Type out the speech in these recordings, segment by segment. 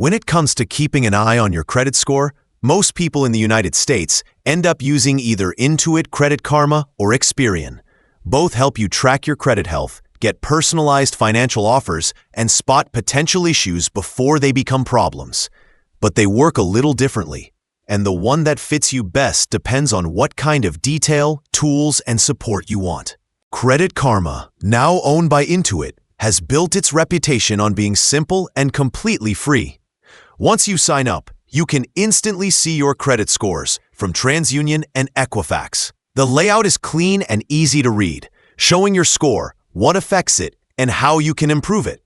When it comes to keeping an eye on your credit score, most people in the United States end up using either Intuit Credit Karma or Experian. Both help you track your credit health, get personalized financial offers, and spot potential issues before they become problems. But they work a little differently, and the one that fits you best depends on what kind of detail, tools, and support you want. Credit Karma, now owned by Intuit, has built its reputation on being simple and completely free. Once you sign up, you can instantly see your credit scores from TransUnion and Equifax. The layout is clean and easy to read, showing your score, what affects it, and how you can improve it.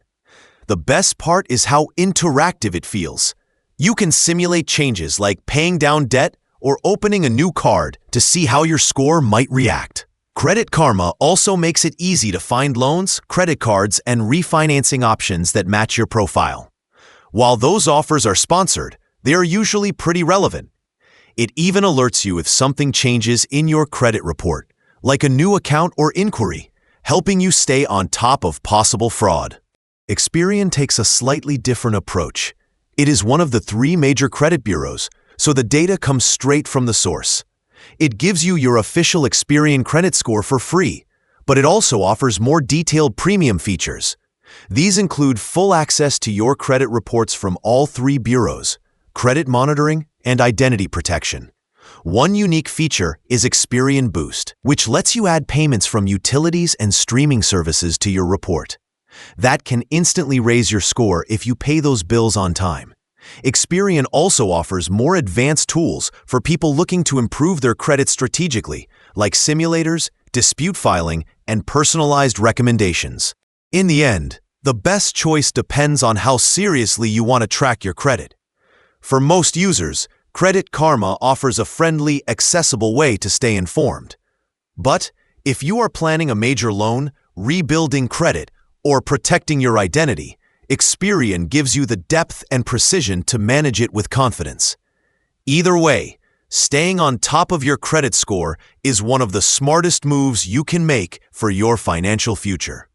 The best part is how interactive it feels. You can simulate changes like paying down debt or opening a new card to see how your score might react. Credit Karma also makes it easy to find loans, credit cards, and refinancing options that match your profile. While those offers are sponsored, they are usually pretty relevant. It even alerts you if something changes in your credit report, like a new account or inquiry, helping you stay on top of possible fraud. Experian takes a slightly different approach. It is one of the 3 major credit bureaus, so the data comes straight from the source. It gives you your official Experian credit score for free, but it also offers more detailed premium features. These include full access to your credit reports from all 3 bureaus, credit monitoring, and identity protection. One unique feature is Experian Boost, which lets you add payments from utilities and streaming services to your report. That can instantly raise your score if you pay those bills on time. Experian also offers more advanced tools for people looking to improve their credit strategically, like simulators, dispute filing, and personalized recommendations. In the end, the best choice depends on how seriously you want to track your credit. For most users, Credit Karma offers a friendly, accessible way to stay informed. But if you are planning a major loan, rebuilding credit, or protecting your identity, Experian gives you the depth and precision to manage it with confidence. Either way, staying on top of your credit score is one of the smartest moves you can make for your financial future.